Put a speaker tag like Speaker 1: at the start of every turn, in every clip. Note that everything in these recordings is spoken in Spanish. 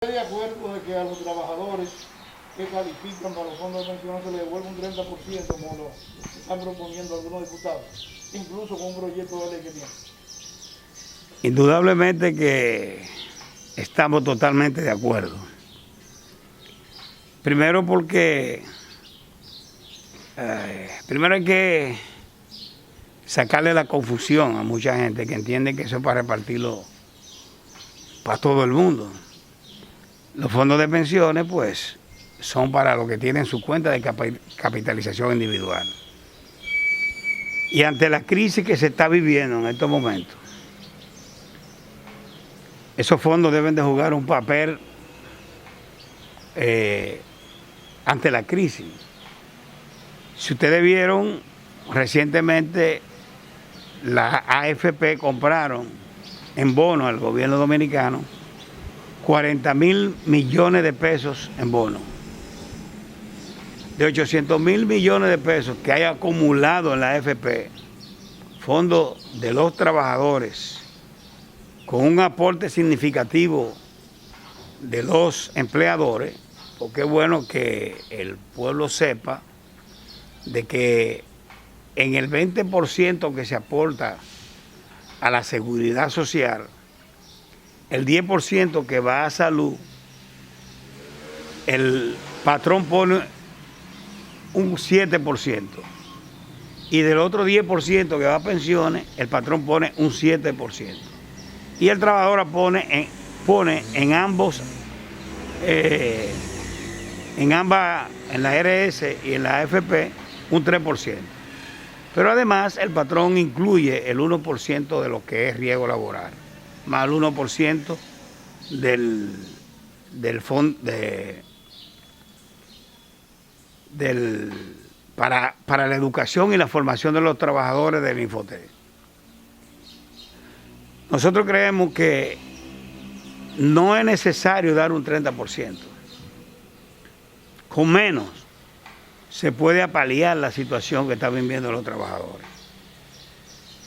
Speaker 1: ¿Estoy de acuerdo de que a los trabajadores que califican para los fondos de pensión se les devuelva un 30% como lo están proponiendo algunos diputados, incluso con un proyecto de ley que tiene?
Speaker 2: Indudablemente que estamos totalmente de acuerdo. Primero porque primero hay que sacarle la confusión a mucha gente que entiende que eso es para repartirlo para todo el mundo. Los fondos de pensiones, pues, son para los que tienen su cuenta de capitalización individual. Y ante la crisis que se está viviendo en estos momentos, esos fondos deben de jugar un papel ante la crisis. Si ustedes vieron, recientemente la AFP compraron en bonos al gobierno dominicano 40.000 millones de pesos en bonos. De 800.000 millones de pesos que hay acumulado en la AFP, fondo de los trabajadores, con un aporte significativo de los empleadores, porque es bueno que el pueblo sepa de que en el 20% que se aporta a la seguridad social, el 10% que va a salud, el patrón pone un 7%. Y del otro 10% que va a pensiones, el patrón pone un 7%. Y el trabajador pone en ambos, en la RS y en la AFP, un 3%. Pero además el patrón incluye el 1% de lo que es riesgo laboral, más el 1% del fondo para la educación y la formación de los trabajadores del Infotec. Nosotros creemos que no es necesario dar un 30%. Con menos se puede apalear la situación que están viviendo los trabajadores.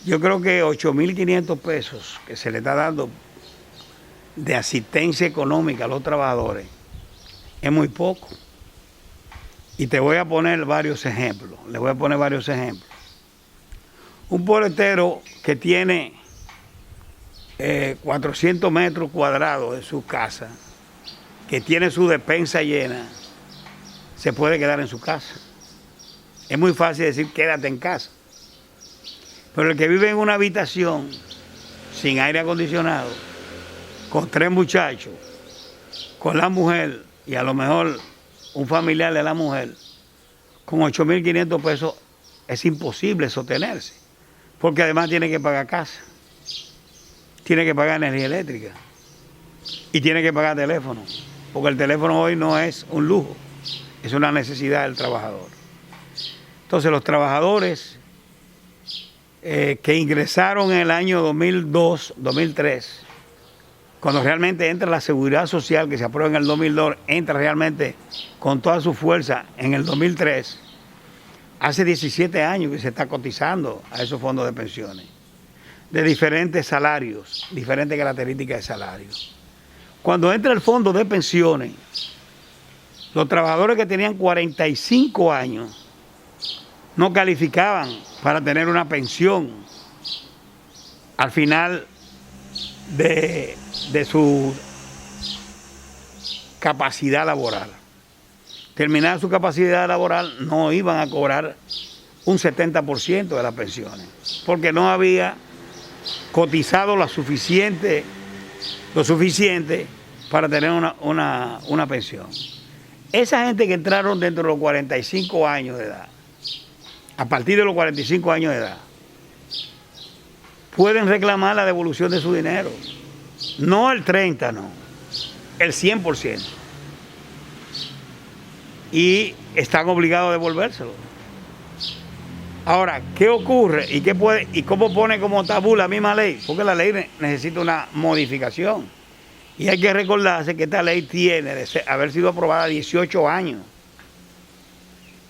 Speaker 2: Yo creo que 8.500 pesos que se le está dando de asistencia económica a los trabajadores es muy poco. Y te voy a poner varios ejemplos. Les voy a poner varios ejemplos. Un boletero que tiene 400 metros cuadrados de su casa, que tiene su despensa llena, se puede quedar en su casa. Es muy fácil decir quédate en casa. Pero el que vive en una habitación sin aire acondicionado, con 3 muchachos, con la mujer y a lo mejor un familiar de la mujer, con 8.500 pesos es imposible sostenerse, porque además tiene que pagar casa, tiene que pagar energía eléctrica y tiene que pagar teléfono, porque el teléfono hoy no es un lujo, es una necesidad del trabajador. Entonces los trabajadores que ingresaron en el año 2002, 2003, cuando realmente entra la seguridad social que se aprueba en el 2002, entra realmente con toda su fuerza en el 2003, hace 17 años que se está cotizando a esos fondos de pensiones, de diferentes salarios, diferentes características de salarios. Cuando entra el fondo de pensiones, los trabajadores que tenían 45 años no calificaban para tener una pensión al final de su capacidad laboral. Terminada su capacidad laboral, no iban a cobrar un 70% de las pensiones, porque no había cotizado lo suficiente para tener una pensión. Esa gente que entraron dentro de los 45 años de edad, a partir de los 45 años de edad, pueden reclamar la devolución de su dinero. No el 30%, no, el 100%. Y están obligados a devolvérselo. Ahora, ¿qué ocurre y cómo pone como tabú la misma ley? Porque la ley necesita una modificación. Y hay que recordarse que esta ley tiene de haber sido aprobada 18 años.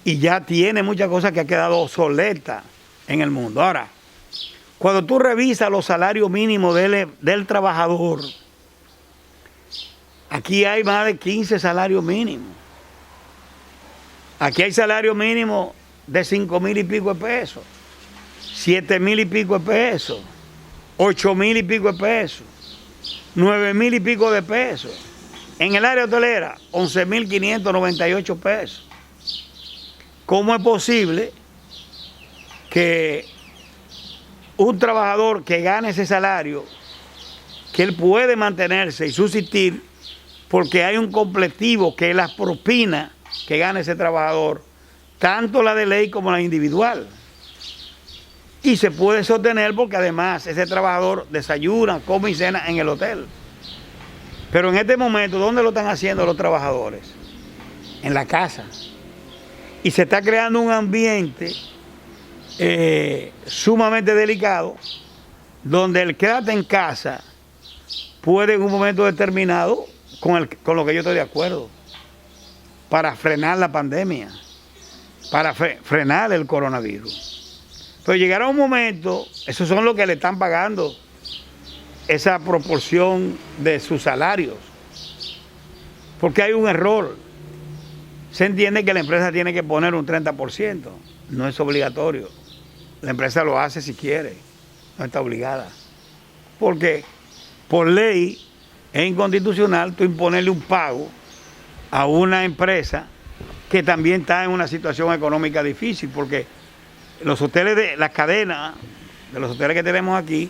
Speaker 2: Y ya tiene muchas cosas que han quedado obsoletas en el mundo. Ahora, cuando tú revisas los salarios mínimos del trabajador, Aquí hay más de 15 salarios mínimos. Aquí hay salarios mínimos de 5,000 y pico de pesos, 7,000 y pico de pesos, 8,000 y pico de pesos, 9,000 y pico de pesos. En el área hotelera, 11,598 pesos. ¿Cómo es posible que un trabajador que gane ese salario, que él puede mantenerse y subsistir, porque hay un completivo que es las propinas que gana ese trabajador, tanto la de ley como la individual? Y se puede sostener porque además ese trabajador desayuna, come y cena en el hotel. Pero en este momento, ¿dónde lo están haciendo los trabajadores? En la casa. Y se está creando un ambiente sumamente delicado, donde el quédate en casa puede en un momento determinado, con lo que yo estoy de acuerdo, para frenar la pandemia, para frenar el coronavirus. Pero llegará un momento, esos son los que le están pagando esa proporción de sus salarios, porque hay un error. Se entiende que la empresa tiene que poner un 30%, no es obligatorio. La empresa lo hace si quiere, no está obligada. Porque por ley es inconstitucional tú imponerle un pago a una empresa que también está en una situación económica difícil, porque los hoteles las cadenas de los hoteles que tenemos aquí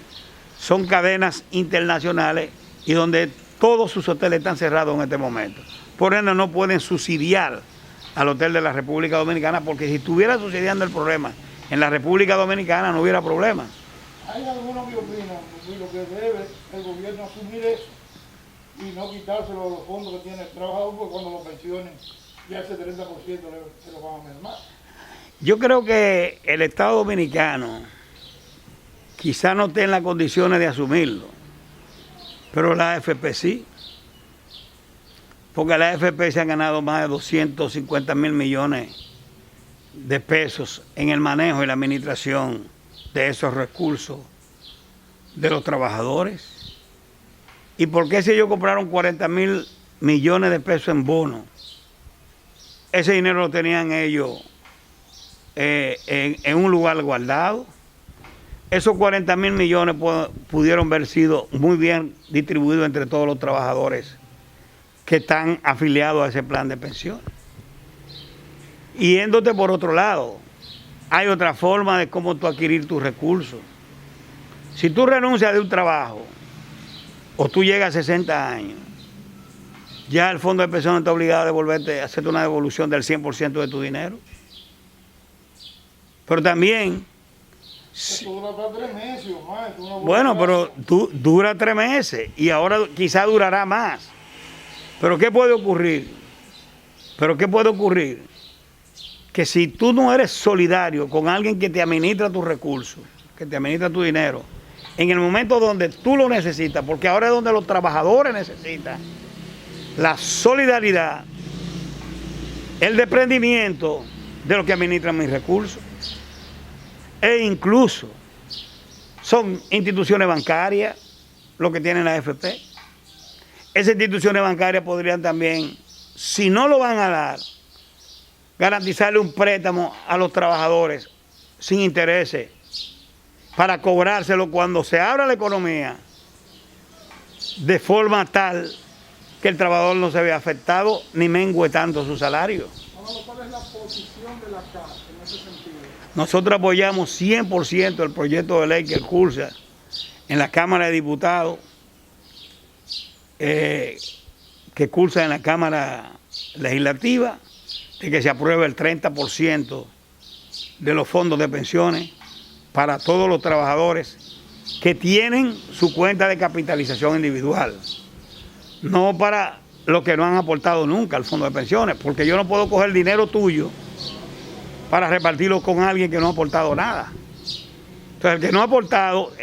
Speaker 2: son cadenas internacionales y donde todos sus hoteles están cerrados en este momento. Por ende no pueden subsidiar al hotel de la República Dominicana, porque si estuviera subsidiando el problema en la República Dominicana no hubiera problema.
Speaker 1: Hay algunos que opinan que debe el gobierno asumir eso y no quitárselo a los fondos que tiene el trabajador, porque cuando lo pensionen ya ese 30% se lo van a mermar.
Speaker 2: Yo creo que el Estado Dominicano quizá no esté en las condiciones de asumirlo, pero la AFP sí, porque la AFP se han ganado más de 250,000 millones de pesos en el manejo y la administración de esos recursos de los trabajadores. ¿Y por qué si ellos compraron 40,000 millones de pesos en bonos? Ese dinero lo tenían ellos en un lugar guardado. Esos 40,000 millones pudieron haber sido muy bien distribuidos entre todos los trabajadores que están afiliados a ese plan de pensiones. Y yéndote por otro lado, hay otra forma de cómo tú adquirir tus recursos. Si tú renuncias de un trabajo o tú llegas a 60 años, ya el fondo de pensiones está obligado a devolverte, a hacerte una devolución del 100% de tu dinero. Pero también...
Speaker 1: Esto dura 3 meses o más.
Speaker 2: Bueno, pero dura 3 meses y ahora quizá durará más. ¿Pero qué puede ocurrir? Que si tú no eres solidario con alguien que te administra tus recursos, que te administra tu dinero, en el momento donde tú lo necesitas, porque ahora es donde los trabajadores necesitan la solidaridad, el desprendimiento de los que administran mis recursos. E incluso son instituciones bancarias lo que tienen la AFP. Esas instituciones bancarias podrían también, si no lo van a dar, garantizarle un préstamo a los trabajadores sin intereses para cobrárselo cuando se abra la economía, de forma tal que el trabajador no se vea afectado ni mengue tanto su salario.
Speaker 1: ¿Cuál es la posición de la CAF en ese sentido?
Speaker 2: Nosotros apoyamos 100% el proyecto de ley que cursa en la Cámara de Diputados, que cursa en la Cámara Legislativa, de que se apruebe el 30% de los fondos de pensiones para todos los trabajadores que tienen su cuenta de capitalización individual, no para los que no han aportado nunca al fondo de pensiones, porque yo no puedo coger el dinero tuyo para repartirlo con alguien que no ha aportado nada. Entonces, el que no ha aportado,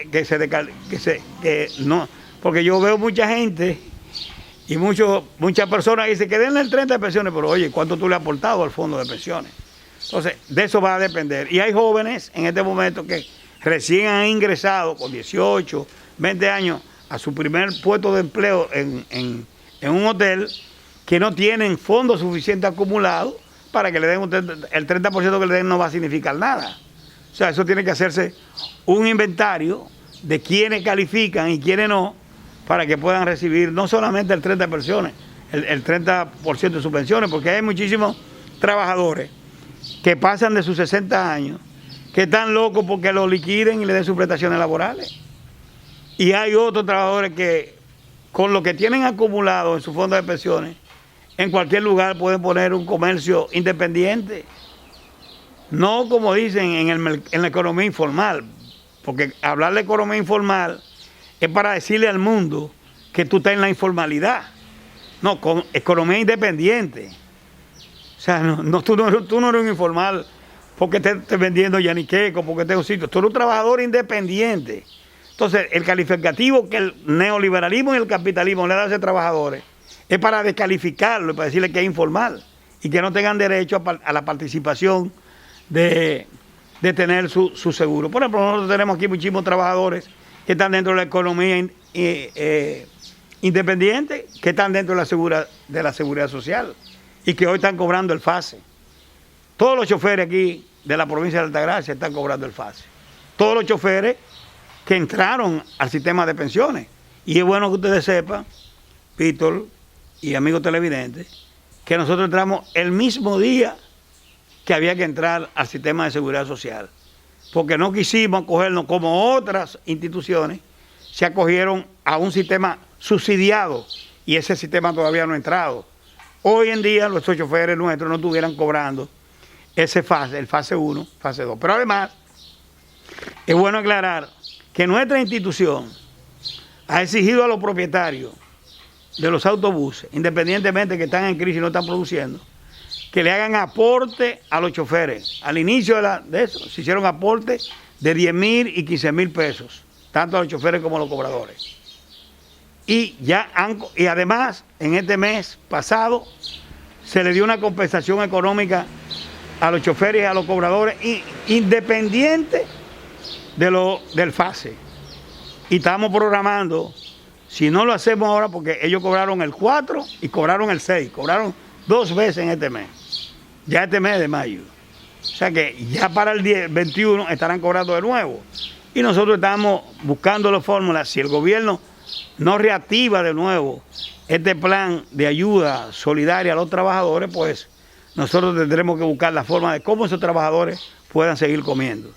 Speaker 2: porque yo veo mucha gente y muchas personas que dicen que denle el 30% de pensiones, pero oye, ¿cuánto tú le has aportado al fondo de pensiones? Entonces, de eso va a depender. Y hay jóvenes en este momento que recién han ingresado con 18, 20 años a su primer puesto de empleo en en un hotel que no tienen fondos suficientes acumulados para que le den el 30% que le den no va a significar nada. O sea, eso tiene que hacerse un inventario de quiénes califican y quiénes no, para que puedan recibir no solamente el 30%, el 30% de subvenciones, porque hay muchísimos trabajadores que pasan de sus 60 años, que están locos porque lo liquiden y le den sus prestaciones laborales. Y hay otros trabajadores que, con lo que tienen acumulado en su fondo de pensiones, en cualquier lugar pueden poner un comercio independiente. No como dicen en la economía informal, porque hablar de economía informal es para decirle al mundo que tú estás en la informalidad. No, con economía independiente. O sea, tú no eres un informal porque estés vendiendo yaniqueco, porque estés en un sitio. Tú eres un trabajador independiente. Entonces, el calificativo que el neoliberalismo y el capitalismo le dan a esos trabajadores es para descalificarlo, para decirle que es informal y que no tengan derecho a la participación de tener su seguro. Por ejemplo, nosotros tenemos aquí muchísimos trabajadores que están dentro de la economía independiente, que están dentro de la seguridad social y que hoy están cobrando el FASE. Todos los choferes aquí de la provincia de Altagracia están cobrando el FASE. Todos los choferes que entraron al sistema de pensiones. Y es bueno que ustedes sepan, Víctor y amigos televidentes, que nosotros entramos el mismo día que había que entrar al sistema de seguridad social, porque no quisimos acogernos como otras instituciones se acogieron a un sistema subsidiado y ese sistema todavía no ha entrado. Hoy en día los choferes nuestros no estuvieran cobrando ese fase, el fase 1, fase 2. Pero además, es bueno aclarar que nuestra institución ha exigido a los propietarios de los autobuses, independientemente que están en crisis y no están produciendo, que le hagan aporte a los choferes. Al inicio de eso se hicieron aportes de 10,000 y 15,000 pesos, tanto a los choferes como a los cobradores. Y además, en este mes pasado, se le dio una compensación económica a los choferes y a los cobradores, independiente del FASE. Y estamos programando, si no lo hacemos ahora, porque ellos cobraron el 4 y cobraron el 6, cobraron 2 veces en este mes, ya este mes de mayo. O sea que ya para el 21 estarán cobrando de nuevo. Y nosotros estamos buscando las fórmulas, si el gobierno no reactiva de nuevo este plan de ayuda solidaria a los trabajadores, pues nosotros tendremos que buscar la forma de cómo esos trabajadores puedan seguir comiendo.